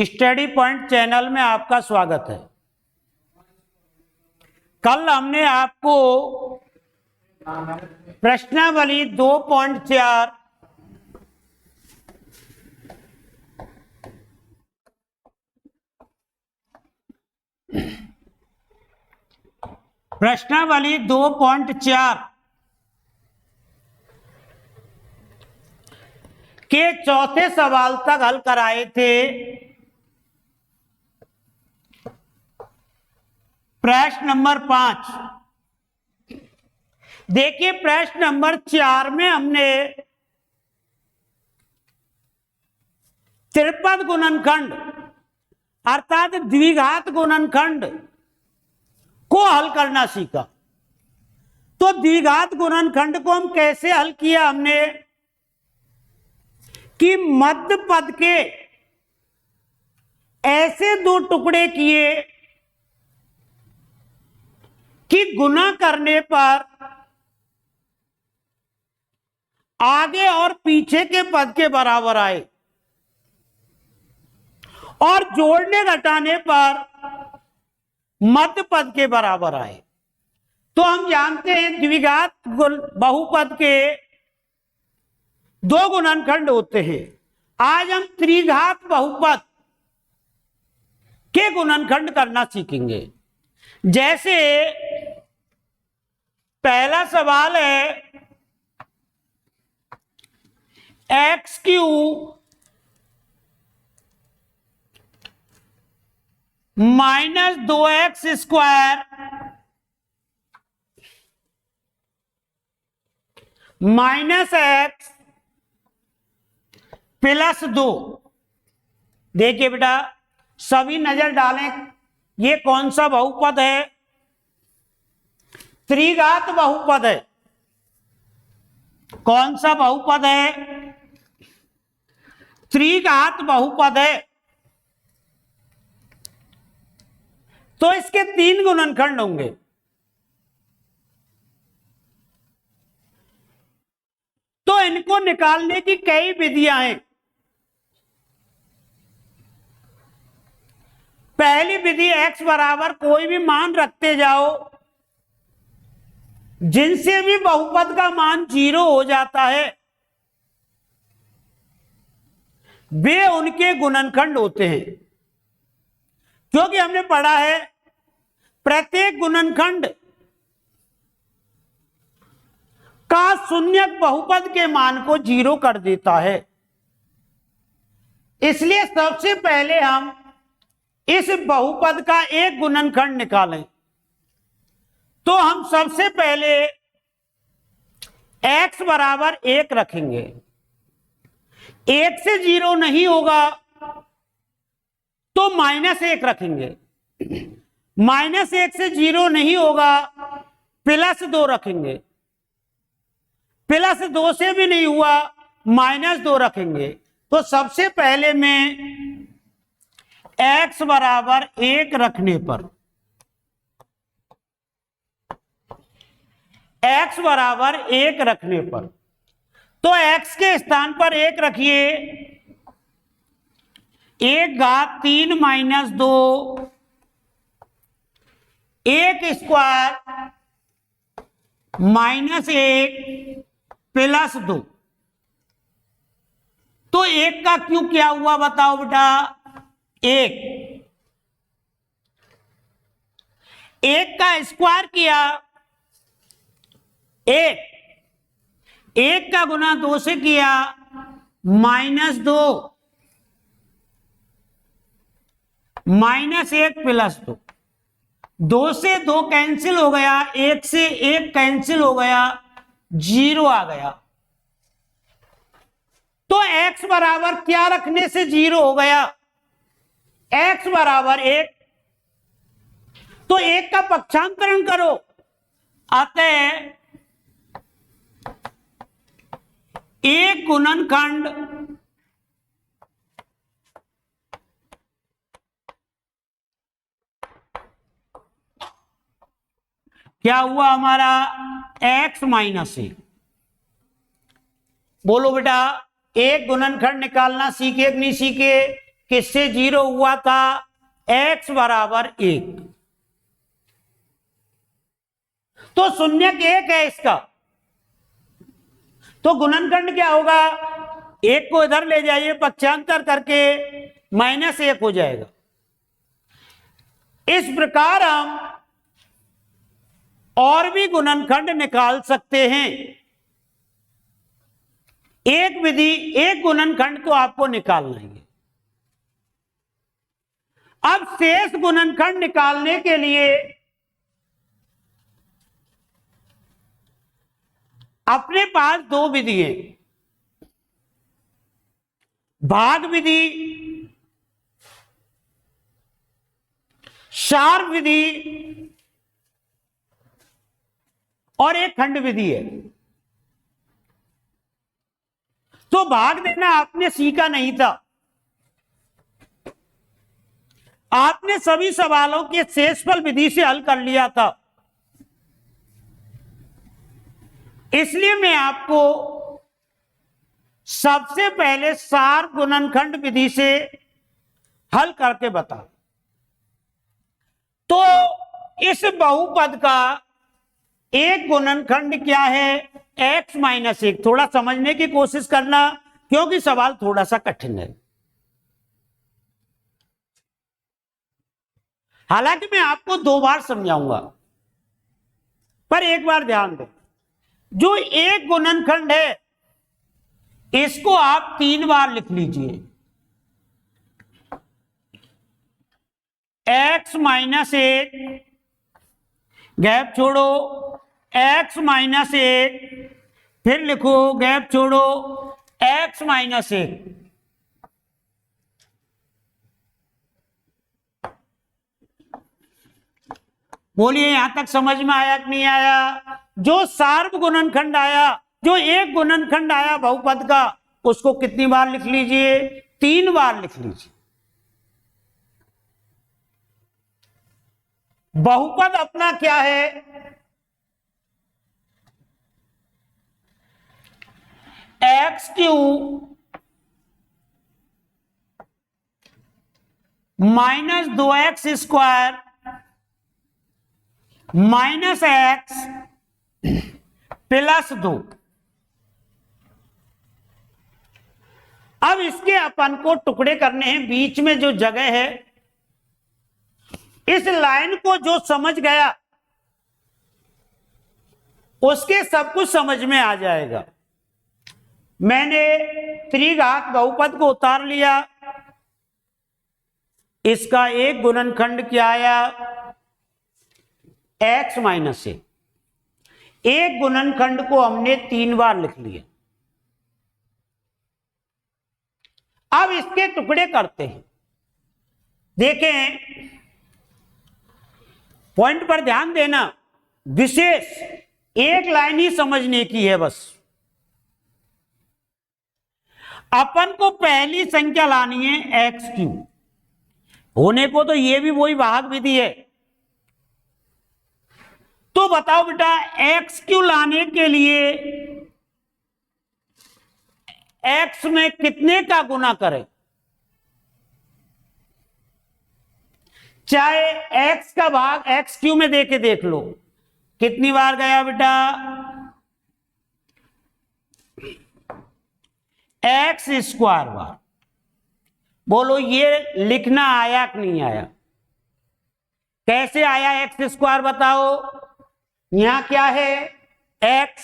Study point channel में आपका स्वागत है। कल हमने आपको प्रश्नावली 2.4 प्रश्नावली 2.4 के चौथे सवाल तक हल कराए थे। प्रश्न नंबर 5 देखिए, प्रश्न नंबर 4 में हमने त्रिपद गुणनखंड अर्थात द्विघात गुणनखंड को हल करना सीखा। तो द्विघात गुणनखंड को हम कैसे हल किया हमने कि मध्य पद के ऐसे दो टुकड़े किए कि गुणा करने पर आगे और पीछे के पद के बराबर आए और जोड़ने घटाने पर मध्य पद के बराबर आए। तो हम जानते हैं द्विघात बहुपद के दो गुणनखंड होते हैं। आज हम त्रिघात बहुपद के गुणनखंड करना सीखेंगे। जैसे पहला सवाल है x³ minus 2x² minus x plus 2। देखिए बेटा, सभी नजर डालें, ये कौन सा बहुपद है? त्रिघात बहुपद है। कौन सा बहुपद है? त्रिघात बहुपद है। तो इसके 3 गुणनखंड होंगे। तो इनको निकालने की कई विधियां हैं। पहली विधि x बराबर कोई भी मान रखते जाओ, जिनसे भी बहुपद का मान 0 हो जाता है वे उनके गुणनखंड होते हैं। क्योंकि हमने पढ़ा है प्रत्येक गुणनखंड का शून्यक बहुपद के मान को 0 कर देता है। इसलिए सबसे पहले हम इस बहुपद का एक गुणनखंड निकालें। तो हम सबसे पहले x बराबर 1 रखेंगे। 1 से 0 नहीं होगा तो -1 रखेंगे। -1 से 0 नहीं होगा +2 रखेंगे। +2 से भी नहीं हुआ -2 रखेंगे। तो सबसे पहले में x बराबर 1 रखने पर x बराबर 1 रखने पर तो x के स्थान पर 1 रखिए। 1⁻³ - 2 1² -1 +2। तो 1 का क्यों क्या हुआ बताओ बेटा? 1 का स्क्वायर किया 1 का गुना 2 से किया -2 -1 +2। 2 से 2 कैंसिल हो गया, 1 से 1 कैंसिल हो गया, 0 आ गया। तो x बराबर क्या रखने से 0 हो गया? x बराबर 1। तो 1 का पक्षांतरण करो, अतः एक गुणनखंड क्या हुआ हमारा? x - 1। बोलो बेटा, एक गुणनखंड निकालना सीखे कि नहीं सीखे? किससे 0 हुआ था? x बराबर 1। तो शून्यक 1 है इसका, तो गुणनखंड क्या होगा? 1 को इधर ले जाइए, पक्षांतर करके -1 हो जाएगा। इस प्रकार हम और भी गुणनखंड निकाल सकते हैं। एक विधि, एक गुणनखंड को आपको निकालना है। अब शेष गुणनखंड निकालने के लिए अपने पास दो विधि है, भाग विधि, सार विधि और एक खंड विधि है। तो भाग देना आपने सीखा नहीं था, आपने सभी सवालों के शेषफल विधि से हल कर लिया था। इसलिए मैं आपको सबसे पहले सार गुणनखंड विधि से हल करके बता। तो इस बहुपद का एक गुणनखंड क्या है? x - 1। थोड़ा समझने की कोशिश करना, क्योंकि सवाल थोड़ा सा कठिन है। हालांकि मैं आपको 2 बार समझाऊंगा, पर एक बार ध्यान दें, जो एक गुणनखंड है इसको आप 3 बार लिख लीजिए। x - 1, गैप छोड़ो, x - 1, फिर लिखो गैप छोड़ो x - 1। बोलिए यहां तक समझ में आया कि नहीं आया? जो सार्व गुणनखंड आया, जो एक गुणनखंड आया बहुपद का, उसको कितनी बार लिख लीजिए? 3 बार लिख लीजिए। बहुपद अपना क्या है? x³ - 2x² -x + 2। अब इसके अपन को टुकड़े करने हैं। बीच में जो जगह है, इस लाइन को जो समझ गया उसके सब कुछ समझ में आ जाएगा। मैंने त्रिघात बहुपद को उतार लिया, इसका एक गुणनखंड क्या आया? x - 1। एक गुणनखंड को हमने 3 बार लिख लिया। अब इसके टुकड़े करते हैं। देखें, पॉइंट पर ध्यान देना, विशेष एक लाइन ही समझने की है बस। अपन को पहली संख्या लानी है x³ होने को, तो ये भी वही भाग विधि है। तो बताओ बेटा, x³ लाने के लिए x में कितने का गुना करें? चाहे x का भाग x³ में देके देख लो, कितनी बार गया बेटा? x² बार। बोलो ये लिखना आया कि नहीं आया? कैसे आया x²? बताओ। यहां क्या है? x,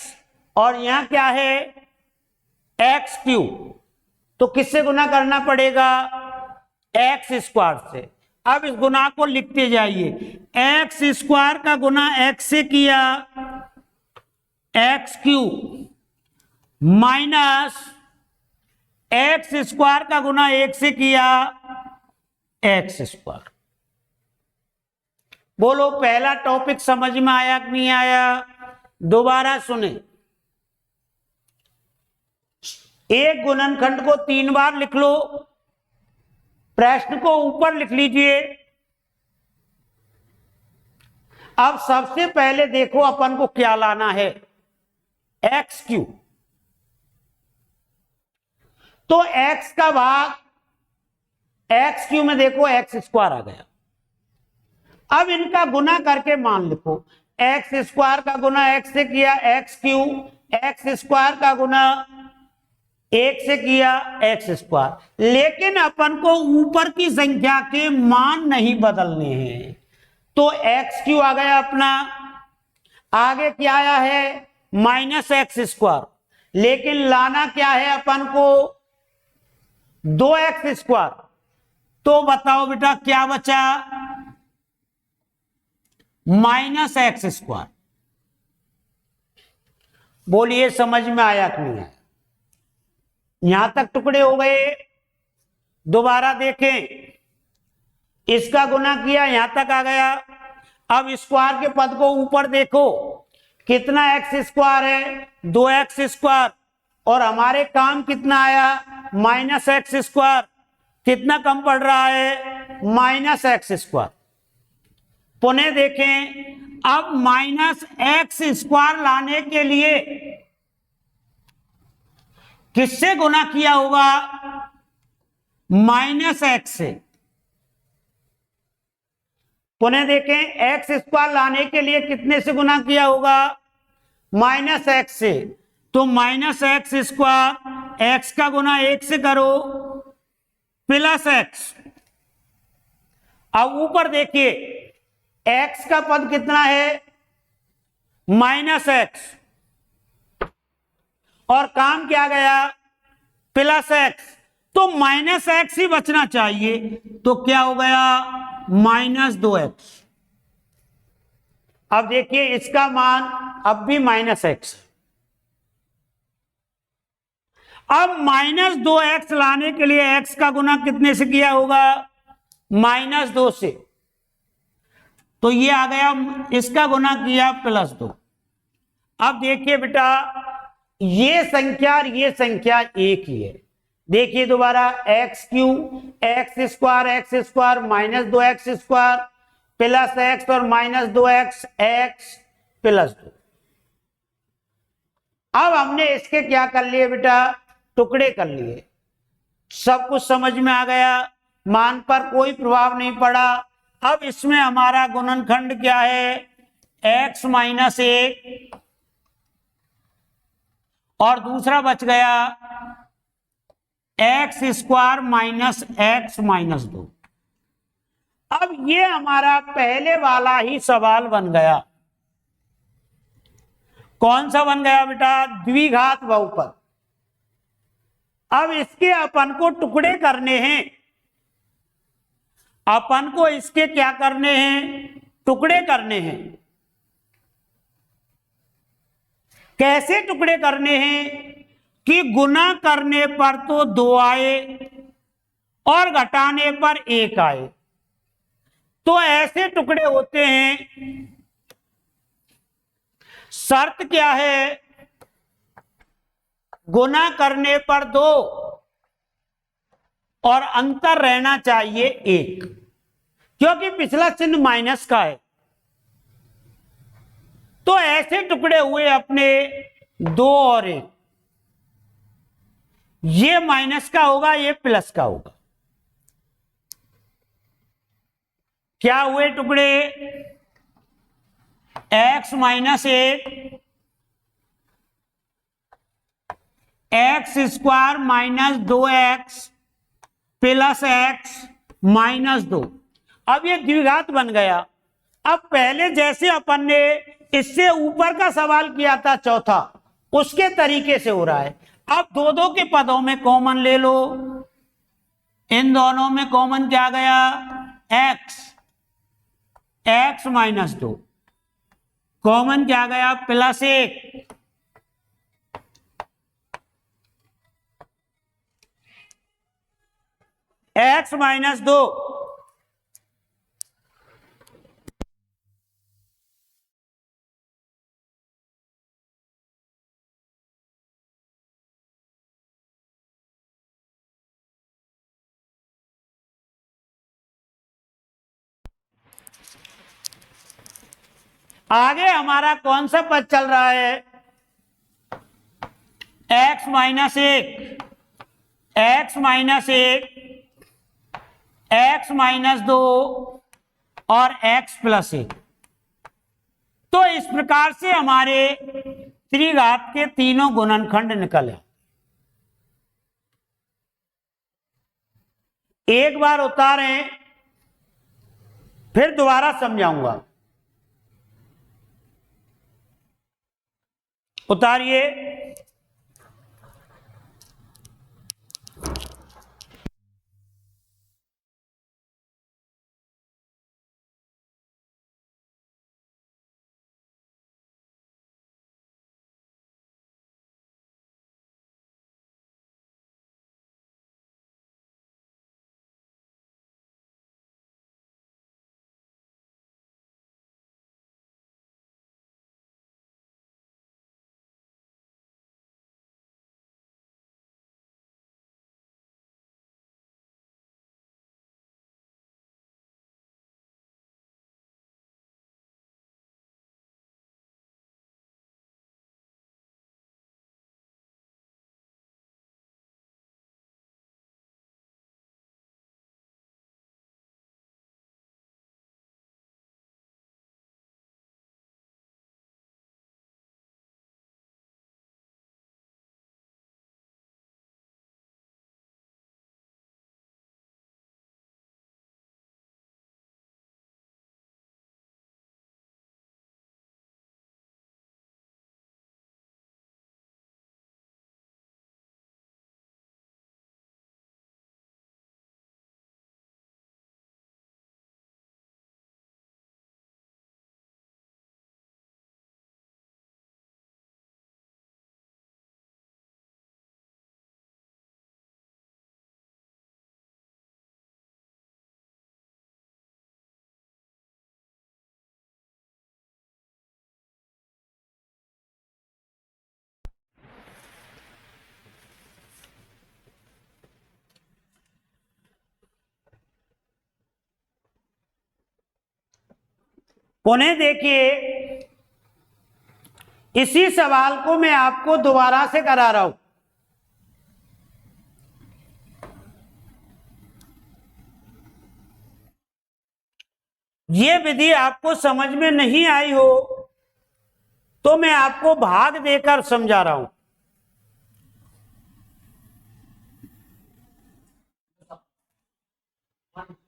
और यहां क्या है? x³। तो किससे गुना करना पड़ेगा? x² से। अब इस गुना को लिखते जाइए। x² का गुना x से किया x³ माइनस x² का गुना 1 से किया x²। बोलो पहला टॉपिक समझ में आया कि नहीं आया? दोबारा सुने। एक गुणनखंड को 3 बार लिख लो, प्रश्न को ऊपर लिख लीजिए। अब सबसे पहले देखो अपन को क्या लाना है? x³। तो x का भाग एक्स क्यू में देखो एक्स स्क्वायर आ गया। अब इनका गुना करके मान लिखो, एक्स स्क्वायर का गुना एक्स से किया एक्स क्यू, एक्स स्क्वायर का गुना एक से किया एक्स स्क्वायर। लेकिन अपन को ऊपर की संख्या के मान नहीं बदलने हैं, तो एक्स क्यू आ गया अपना, आगे क्या आया है माइनस एक्स स्क्वायर, लेकिन लाना क्या है अपन को 2x स्क्वायर। तो बताओ बेटा क्या बचा, माइनस एक्स स्क्वायर। बोलिए समझ में आया कि नहीं आया? यहां तक टुकड़े हो गए। दोबारा देखें, इसका गुना किया यहां तक आ गया। अब स्क्वायर के पद को ऊपर देखो, कितना एक्स स्क्वायर है 2x स्क्वायर, और हमारे काम कितना आया माइनस एक्स स्क्वायर। कितना कम पड़ रहा है माइनस एक्स स्क्वायर। पुनः देखें, अब माइनस एक्स स्क्वायर लाने के लिए किससे गुना किया होगा, माइनस एक्स से। पुनः देखें, एक्स स्क्वायर लाने के लिए कितने से गुना किया होगा, माइनस एक्स से। तो माइनस एक्स स्क्वायर, एक्स का गुना एक से करो प्लस एक्स। अब ऊपर देखिए, एक्स का पद कितना है माइनस एक्स, और काम क्या गया प्लस एक्स, तो माइनस एक्स ही बचना चाहिए। तो क्या हो गया माइनस 2x। अब देखिए इसका मान अब भी माइनस एक्स। अब माइनस 2x लाने के लिए x का गुना कितने से किया होगा, माइनस 2 से। तो ये आ गया, इसका गुना किया प्लस 2। अब देखिए बेटा, ये संख्या और ये संख्या एक ही है। देखिए दोबारा, x Q x square minus 2x square plus x और माइनस 2x एक्स प्लस 2। अब हमने इसके क्या कर लिए बेटा, टुकड़े कर लिए। सब कुछ समझ में आ गया, मान पर कोई प्रभाव नहीं पड़ा। अब इसमें हमारा गुणनखंड क्या है, x माइनस 1 और दूसरा बच गया x square minus x minus 2। अब ये हमारा पहले वाला ही सवाल बन गया। कौन सा बन गया बेटा, द्विघात बहुपद। अब इसके अपन को टुकड़े करने हैं, अपन को इसके क्या करने हैं, टुकड़े करने हैं। कैसे टुकड़े करने हैं कि गुना करने पर तो 2 आए और घटाने पर 1 आए। तो ऐसे टुकड़े होते हैं। शर्त क्या है, गुना करने पर 2 और अंतर रहना चाहिए 1, क्योंकि पिछला चिन्ह माइनस का है। तो ऐसे टुकड़े हुए अपने 2 और 1, ये माइनस का होगा, ये प्लस का होगा। क्या हुए टुकड़े, x minus 1 x square minus 2x plus x minus 2। अब ये द्विघात बन गया। अब पहले जैसे अपन ने इससे ऊपर का सवाल किया था चौथा, उसके तरीके से हो रहा है। अब दो के पदों में कॉमन ले लो, इन दोनों में कॉमन क्या गया, एक्स माइनस 2, कॉमन क्या गया प्लस 1, एक्स माइनस 2। आगे हमारा कौन सा पद चल रहा है, एक्स माइनस 1 x माइनस 2 और x प्लस 1। तो इस प्रकार से हमारे त्रिघात के तीनों गुणनखंड निकले। एक बार उतारें, फिर दोबारा समझाऊंगा। उतारिए। पुनः देखिए, इसी सवाल को मैं आपको दोबारा से करा रहा हूं। ये विधि आपको समझ में नहीं आई हो तो मैं आपको भाग देकर समझा रहा हूं।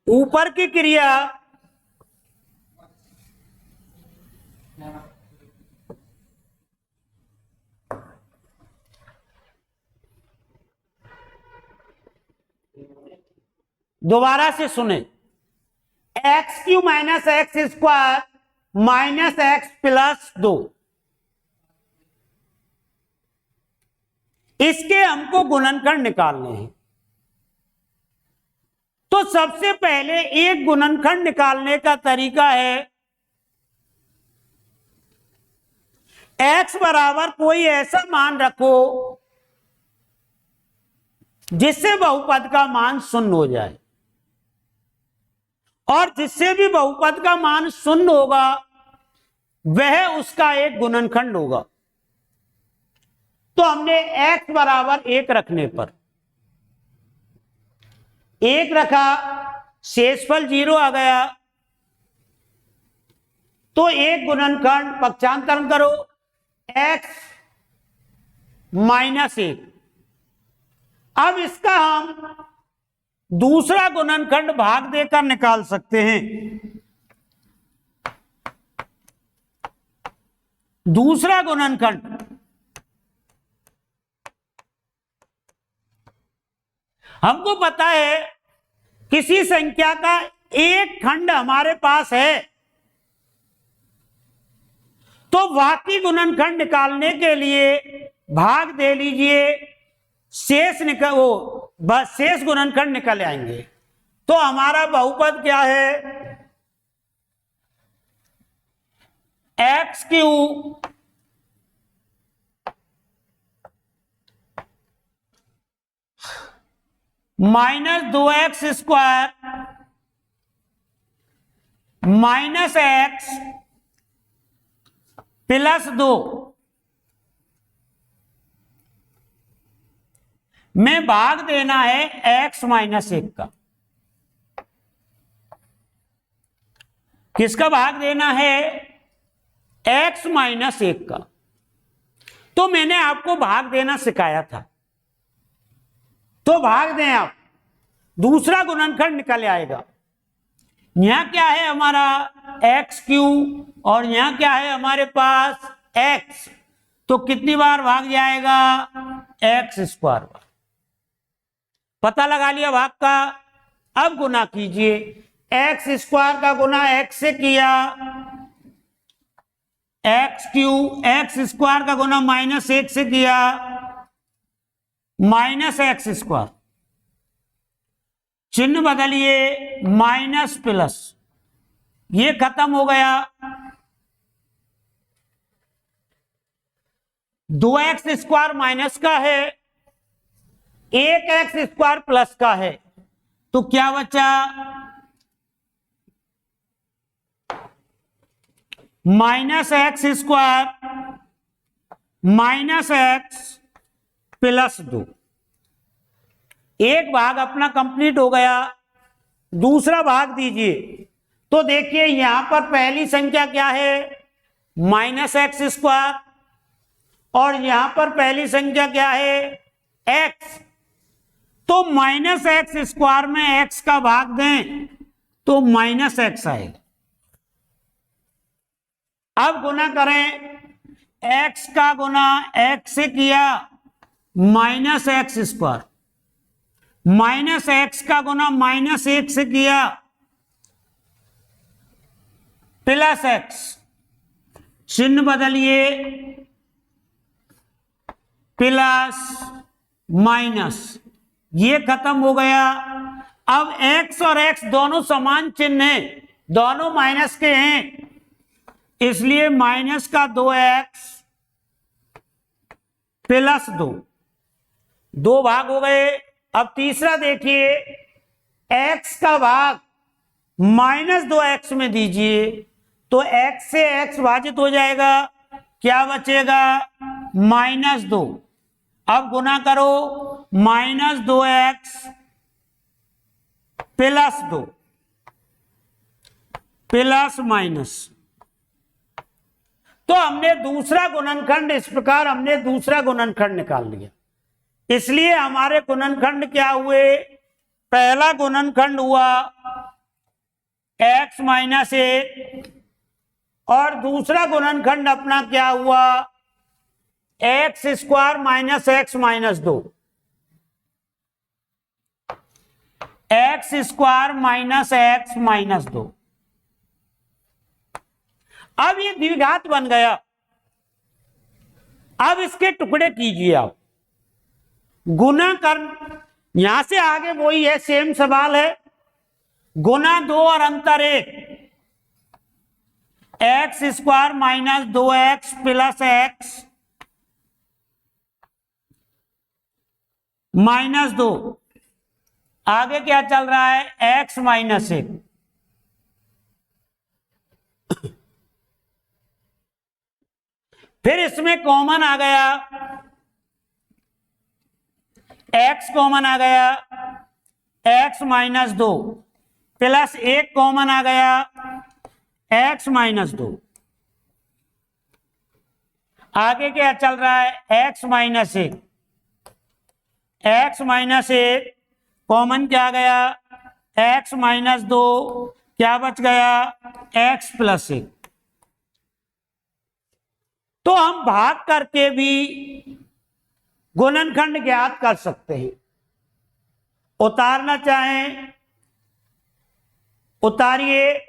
ऊपर की क्रिया दोबारा से सुने। X Q minus x square minus x plus 2, इसके हमको गुणनखंड निकालने हैं। तो सबसे पहले एक गुणनखंड निकालने का तरीका है, x बराबर कोई ऐसा मान रखो जिससे बहुपद का मान शून्य हो जाए, और जिससे भी बहुपद का मान शून्य होगा वह उसका एक गुणनखंड होगा। तो हमने x बराबर 1 रखने पर 1 रखा, शेषफल 0 आ गया, तो एक गुणनखंड पक्षांतरण करो x माइनस 1। अब इसका हम दूसरा गुणनखंड भाग देकर निकाल सकते हैं। दूसरा गुणनखंड हमको पता है किसी संख्या का एक खंड हमारे पास है, तो बाकी गुणनखंड निकालने के लिए भाग दे लीजिए, शेष शेष गुणनखंड निकल आएंगे। तो हमारा बहुपद क्या है, x Q minus 2x square minus x plus 2 में भाग देना है x माइनस 1 का। किसका भाग देना है? x माइनस 1 का। तो मैंने आपको भाग देना सिखाया था, तो भाग दें आप, दूसरा गुणनखंड निकल आएगा। यहां क्या है हमारा एक्स क्यू और यहां क्या है हमारे पास x, तो कितनी बार भाग जाएगा? X square bar. पता लगा लिया भाग का। अब गुना कीजिए, एक्स स्क्वायर का गुना x से किया, एक्स क्यू, एक्स स्क्वायर का गुना माइनस 1 से किया, माइनस एक्स स्क्वायर, चिन्ह बदलिए, माइनस प्लस, ये खत्म हो गया। 2x स्क्वायर माइनस का है, 1x स्क्वायर प्लस का है, तो क्या बचा? Minus x square minus x plus 2। एक भाग अपना कंप्लीट हो गया, दूसरा भाग दीजिए। तो देखिए यहां पर पहली संख्या क्या है? माइनस एक्स स्क्वायर, और यहां पर पहली संख्या क्या है? एक्स। तो माइनस एक्स स्क्वायर में एक्स का भाग दें तो माइनस एक्स आएगा। अब गुना करें, x का गुना x से किया, minus x square, minus x का गुना माइनस 1 से किया, प्लस एक्स, चिन्ह बदलिए, प्लस माइनस, ये खत्म हो गया। अब x और x दोनों समान चिन्ह हैं, दोनों माइनस के हैं, इसलिए माइनस का 2x प्लस 2, दो भाग हो गए। अब तीसरा देखिए, x का भाग माइनस 2x में दीजिए, तो x से x भाजित हो जाएगा, क्या बचेगा? माइनस 2। अब गुना करो, minus 2x plus 2 plus minus. तो हमने दूसरा गुणनखंड, इस प्रकार हमने दूसरा गुणनखंड निकाल लिया। इसलिए हमारे गुणनखंड क्या हुए? पहला गुणनखंड हुआ x माइनस 1, और दूसरा गुणनखंड अपना क्या हुआ? X square minus x minus 2, x square minus x minus 2। अब ये द्विघात बन गया। अब इसके टुकड़े कीजिए आप, गुना कर, यहां से आगे वही है, सेम सवाल है, गुना 2 और अंतर 1, x square minus 2x plus x minus 2। आगे क्या चल रहा है? x minus 1। फिर इसमें कॉमन आ गया, x कॉमन आ गया, x माइनस 2 प्लस 1 कॉमन आ गया, x माइनस 2। आगे क्या चल रहा है? x minus 1, x minus 1 common क्या गया? x माइनस 2, क्या बच गया? x plus 1। तो हम भाग करके भी गुणनखंड ज्ञात कर सकते हैं। उतारना चाहें उतारिए।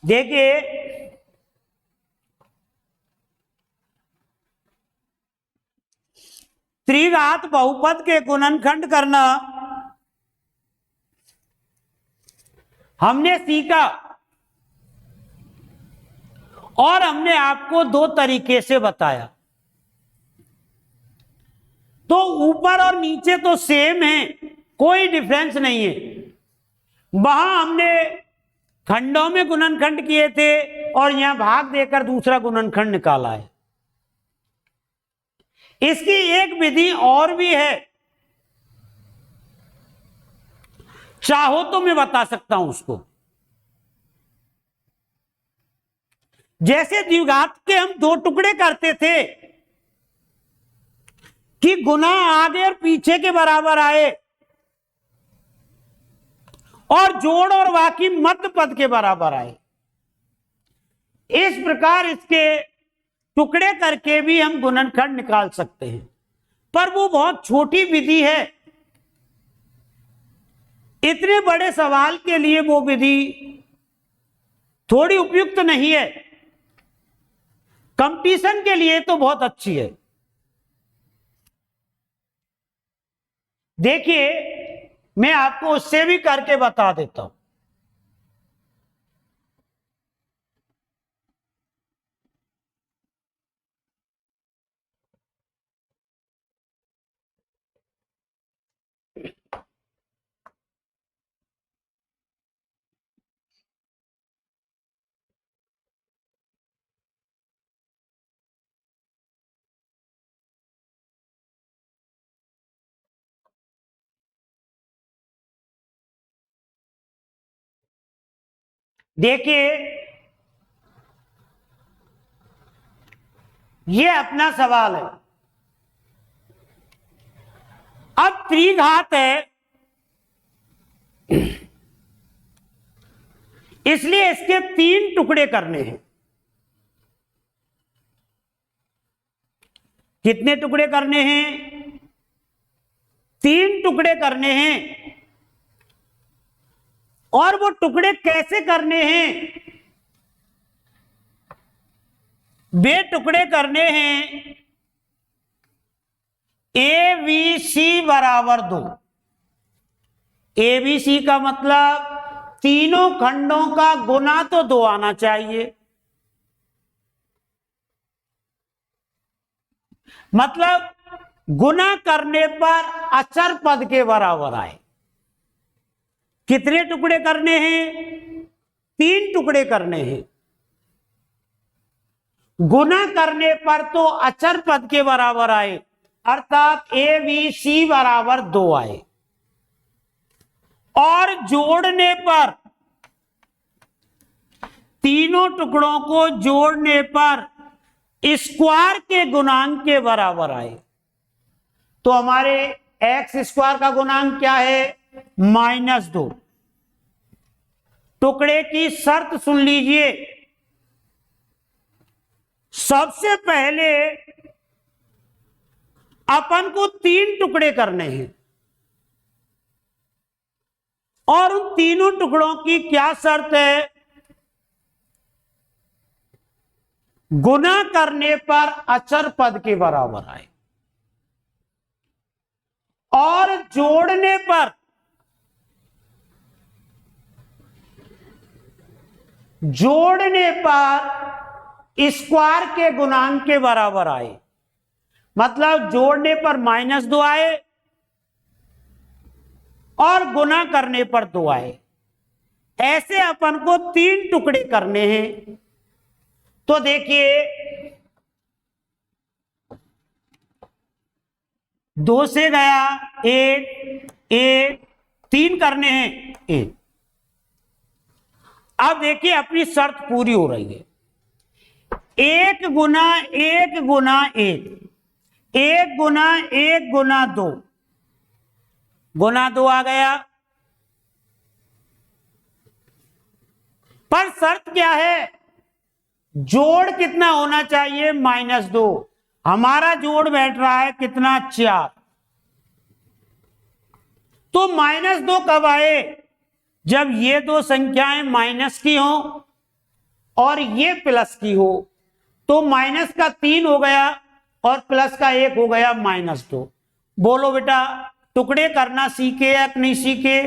देखिए त्रिघात बहुपद के गुणनखंड करना हमने सीखा और हमने आपको दो तरीके से बताया। तो ऊपर और नीचे तो सेम है, कोई डिफरेंस नहीं है। वहां हमने खंडों में गुणनखंड किए थे और यहां भाग देकर दूसरा गुणनखंड निकाला है। इसकी एक विधि और भी है, चाहो तो मैं बता सकता हूं उसको। जैसे द्विघात के हम दो टुकड़े करते थे कि गुना आगे और पीछे के बराबर आए और जोड़ और बाकी मध्य पद के बराबर आए, इस प्रकार इसके टुकड़े करके भी हम गुणनखंड निकाल सकते हैं, पर वो बहुत छोटी विधि है। इतने बड़े सवाल के लिए वो विधि थोड़ी उपयुक्त नहीं है। कंपटीशन के लिए तो बहुत अच्छी है। देखिए मैं आपको उससे भी करके बता देता हूं। देखिए ये अपना सवाल है। अब त्रिघात है, इसलिए इसके तीन टुकड़े करने हैं। कितने टुकड़े करने हैं? तीन टुकड़े करने हैं। और वो टुकड़े कैसे करने हैं? वे टुकड़े करने हैं ए बी सी बराबर 2। ए बी सी का मतलब तीनों खंडों का गुना तो 2 आना चाहिए। मतलब गुना करने पर अचर पद के बराबर आए। कितने टुकड़े करने हैं? 3 टुकड़े करने हैं। गुना करने पर तो अचर पद के बराबर आए, अर्थात ए बी सी बराबर 2 आए। और जोड़ने पर, तीनों टुकड़ों को जोड़ने पर स्क्वायर के गुणांक के बराबर आए। तो हमारे एक्स स्क्वायर का गुणांक क्या है? -2। टुकड़े की शर्त सुन लीजिए। सबसे पहले अपन को 3 टुकड़े करने हैं और उन तीनों टुकड़ों की क्या शर्त है? गुना करने पर अचर पद के बराबर आए और जोड़ने पर स्क्वायर के गुणांक के बराबर आए। मतलब जोड़ने पर -2 आए और गुना करने पर 2 आए। ऐसे अपन को 3 टुकड़े करने हैं। तो देखिए 2 से गया 1, 1, 3 करने हैं 1। अब देखिए अपनी शर्त पूरी हो रही है। 1 गुना 1 गुना 1, 1 गुना 1 गुना 2, गुना 2 आ गया। पर शर्त क्या है? जोड़ कितना होना चाहिए? -2। हमारा जोड़ बैठ रहा है कितना? 4। तो -2 कब आए? जब ये दो संख्याएं माइनस की हों और ये प्लस की हो, तो माइनस का 3 हो गया और प्लस का 1 हो गया -2। बोलो बेटा, टुकड़े करना सीखे या नहीं सीखे?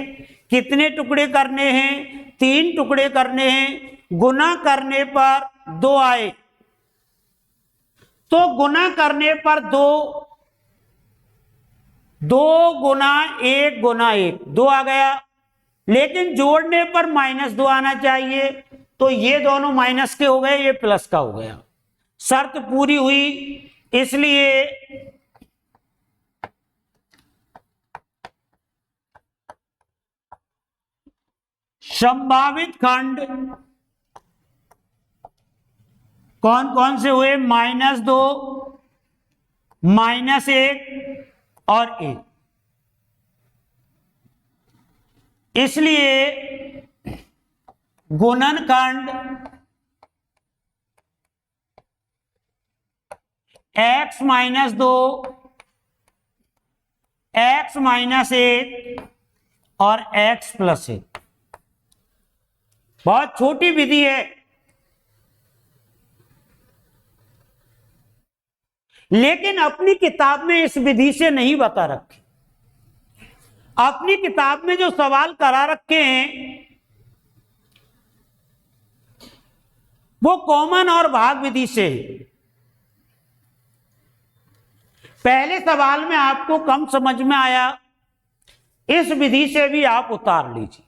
कितने टुकड़े करने हैं? 3 टुकड़े करने हैं। गुना करने पर 2 आए, तो गुना करने पर 2, 2 गुना 1 गुना 1 2 आ गया, लेकिन जोड़ने पर -2 आना चाहिए, तो ये दोनों माइनस के हो गए, ये प्लस का हो गया। शर्त पूरी हुई, इसलिए संभावित खंड कौन कौन से हुए? -2, -1 और 1। इसलिए गुणनखंड x -2, x -1 और x +1 बहुत छोटी विधि है, लेकिन अपनी किताब में इस विधि से नहीं बता रखे। अपनी किताब में जो सवाल करा रखे हैं वो कॉमन और भाग विधि से है। पहले सवाल में आपको कम समझ में आया, इस विधि से भी आप उतार लीजिए।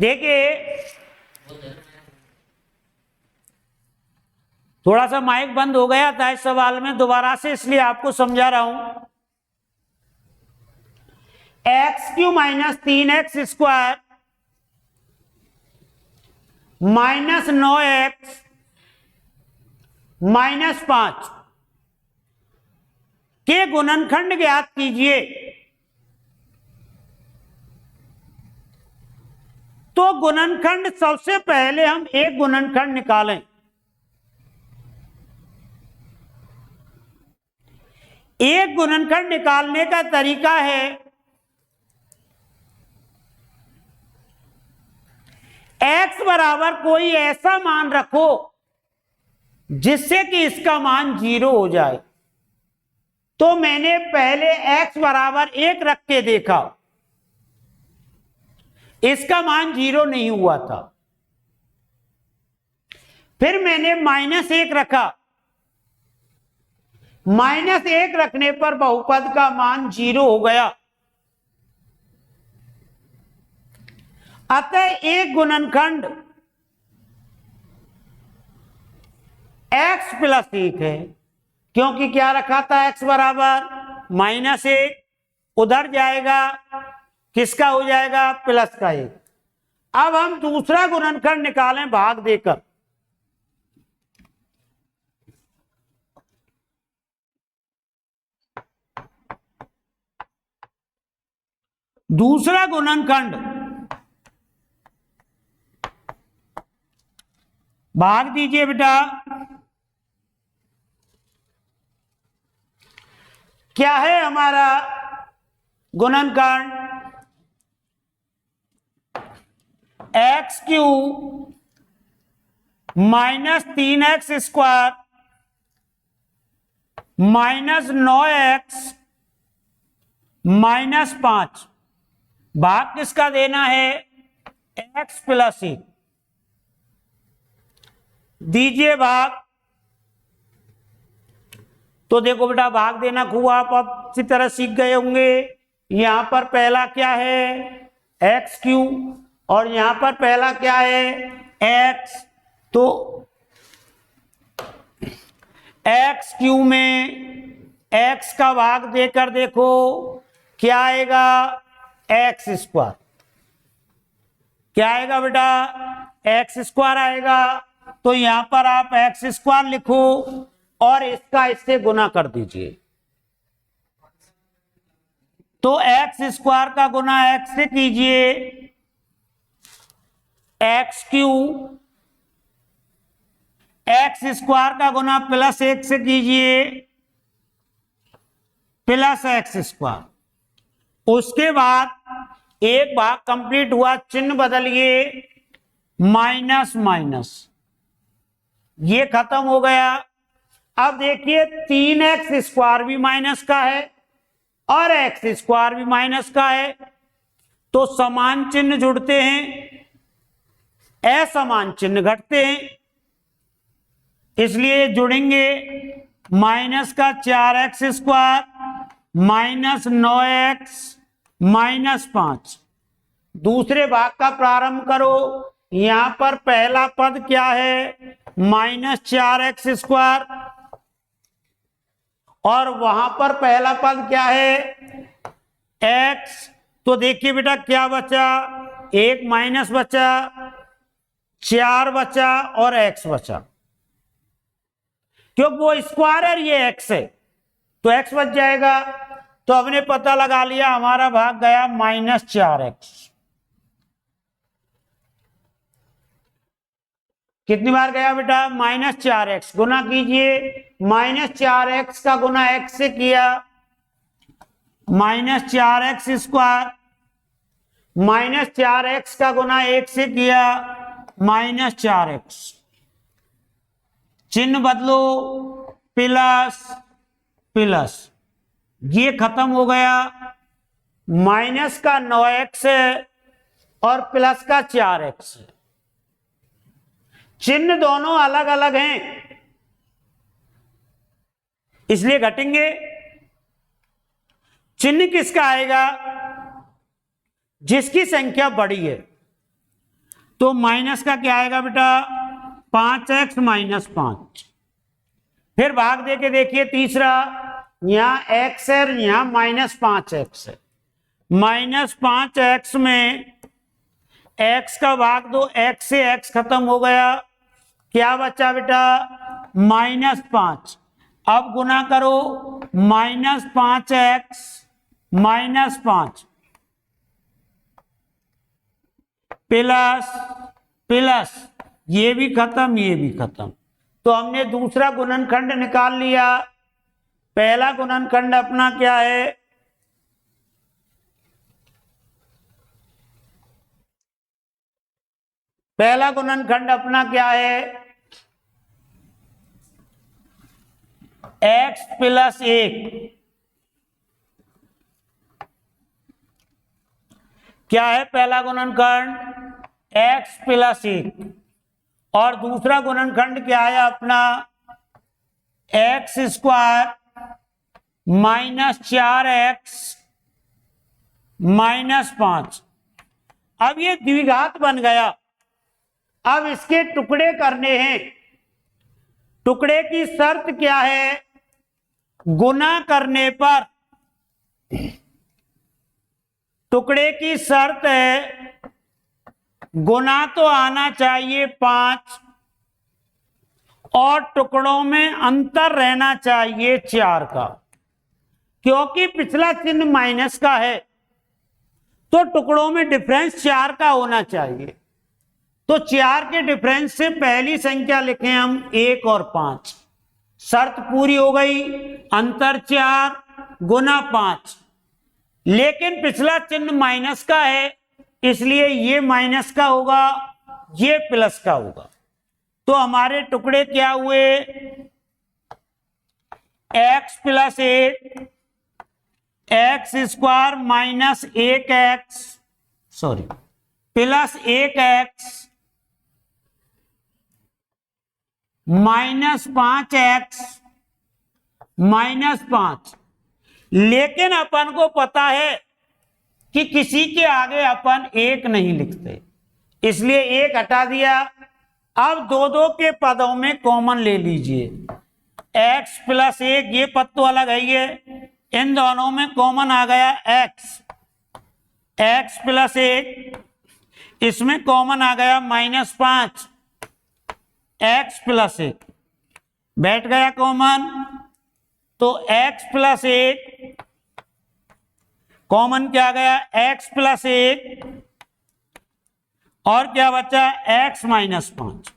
देखिए थोड़ा सा माइक बंद हो गया था इस सवाल में, दोबारा से इसलिए आपको समझा रहा हूं। x³ minus 3x square minus 9x minus 5 के गुणनखंड ज्ञात कीजिए। तो गुणनखंड सबसे पहले हम एक गुणनखंड निकालें। एक गुणनखंड निकालने का तरीका है x बराबर कोई ऐसा मान रखो जिससे कि इसका मान 0 हो जाए। तो मैंने पहले x बराबर 1 रख के देखा, इसका मान 0 नहीं हुआ था। फिर मैंने -1 रखा, -1 रखने पर बहुपद का मान 0 हो गया। अतः एक गुणनखंड x प्लस 1 है, क्योंकि क्या रखा था x बराबर -1, उधर जाएगा किसका हो जाएगा, प्लस का 1। अब हम दूसरा गुणनखंड निकालें भाग देकर। दूसरा गुणनखंड भाग दीजिए बेटा। क्या है हमारा गुणनखंड, x³ minus 3x square minus 9x minus 5, भाग किसका देना है, x प्लस 1। दीजिए भाग। तो देखो बेटा भाग देना खूब आप अच्छी तरह सीख गए होंगे। यहां पर पहला क्या है, x³ और यहां पर पहला क्या है, x। तो x³ में x का भाग देकर देखो क्या आएगा, x²। क्या आएगा बेटा, x² आएगा। तो यहां पर आप x² लिखो और इसका इससे गुना कर दीजिए। तो x² का गुना x से कीजिए, x³ x² का गुना प्लस 1 से कीजिए, प्लस x²। उसके बाद एक भाग कंप्लीट हुआ, चिन्ह बदलिए, माइनस माइनस, ये खत्म हो गया। अब देखिए 3x² भी माइनस का है और x² भी माइनस का है, तो समान चिन्ह जुड़ते हैं, असमान चिन्ह घटते हैं, इसलिए जुड़ेंगे। माइनस का 4x² माइनस 9x माइनस 5। दूसरे भाग का प्रारंभ करो। यहां पर पहला पद क्या है, -4x² और वहां पर पहला पद क्या है, x। तो देखिए बेटा क्या बचा, एक माइनस बचा, 4 बचा और x बचा, क्योंकि वो स्क्वायर है, ये x है, तो x बच जाएगा। तो हमने पता लगा लिया, हमारा भाग गया -4x। कितनी बार गया बेटा, -4x। गुना कीजिए, -4x का गुना x से किया, -4x² -4x का गुना 1 से किया, -4x। चिन्ह बदलो, प्लस प्लस, ये खत्म हो गया। माइनस का 9x है और प्लस का 4x है, चिन्ह दोनों अलग अलग हैं इसलिए घटेंगे। चिन्ह किसका आएगा, जिसकी संख्या बड़ी है। तो माइनस का क्या आएगा बेटा 5x माइनस 5। फिर भाग दे के देखिए तीसरा, यहां x है, यहां माइनस 5x है। माइनस 5x में x का भाग दो, x से x खत्म हो गया, क्या बचा बेटा -5। अब गुना करो, -5x -5 प्लस प्लस, ये भी खत्म ये भी खत्म। तो हमने दूसरा गुणनखंड निकाल लिया। पहला गुणनखंड अपना क्या है, पहला गुणनखंड अपना क्या है x प्लस 1। क्या है पहला गुणनखंड x प्लस 1, और दूसरा गुणनखंड क्या है अपना एक्स स्क्वायर -4x -5। अब ये द्विघात बन गया। अब इसके टुकड़े करने हैं। टुकड़े की शर्त क्या है, गुना करने पर, टुकड़े की शर्त है गुना तो आना चाहिए 5 और टुकड़ों में अंतर रहना चाहिए 4 का। क्योंकि पिछला चिन्ह माइनस का है तो टुकड़ों में डिफरेंस 4 का होना चाहिए। तो 4 के डिफरेंस से पहली संख्या लिखें हम 1 और 5, शर्त पूरी हो गई। अंतर 4 गुना 5, लेकिन पिछला चिन्ह माइनस का है इसलिए ये माइनस का होगा, ये प्लस का होगा। तो हमारे टुकड़े क्या हुए, x plus 8 x square minus 1x sorry plus 1x -5x -5। लेकिन अपन को पता है कि किसी के आगे अपन 1 नहीं लिखते, इसलिए 1 हटा दिया। अब दो दो के पदों में कॉमन ले लीजिए, x प्लस 1 ये पद तो अलग है, ये इन दोनों में कॉमन आ गया x प्लस 1, इसमें कॉमन आ गया -5 x प्लस 1 बैठ गया कॉमन। तो x प्लस 1 कॉमन क्या गया x प्लस 1 और क्या बचा x माइनस 5।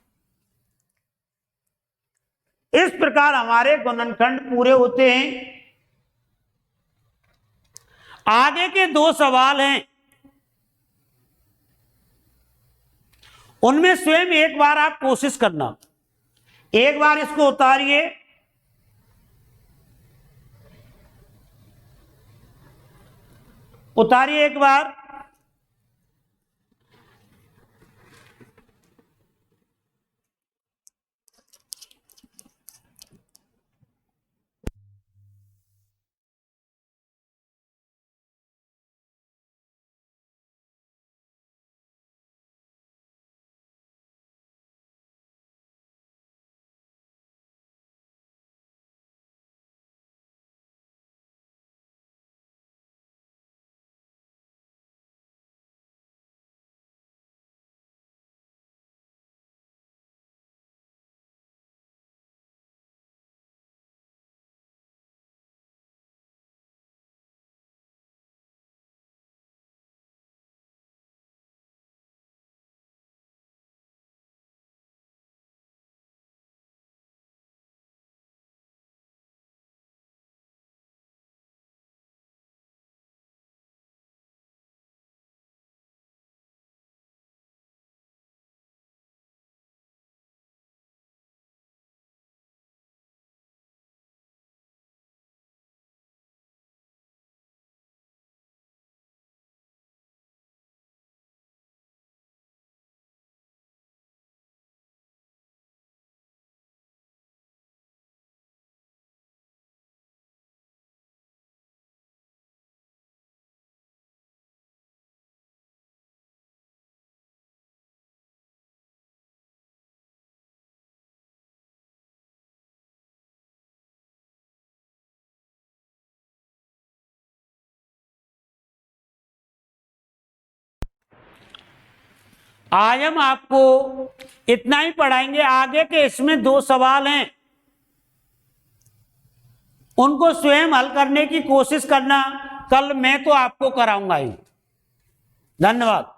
इस प्रकार हमारे गुणनखंड पूरे होते हैं। आगे के 2 सवाल हैं, उनमें स्वयं एक बार आप कोशिश करना, एक बार इसको उतारिए, उतारिए एक बार। आज हम आपको इतना ही पढ़ाएंगे। आगे के इसमें 2 सवाल हैं, उनको स्वयं हल करने की कोशिश करना। कल मैं तो आपको कराऊंगा ही। धन्यवाद।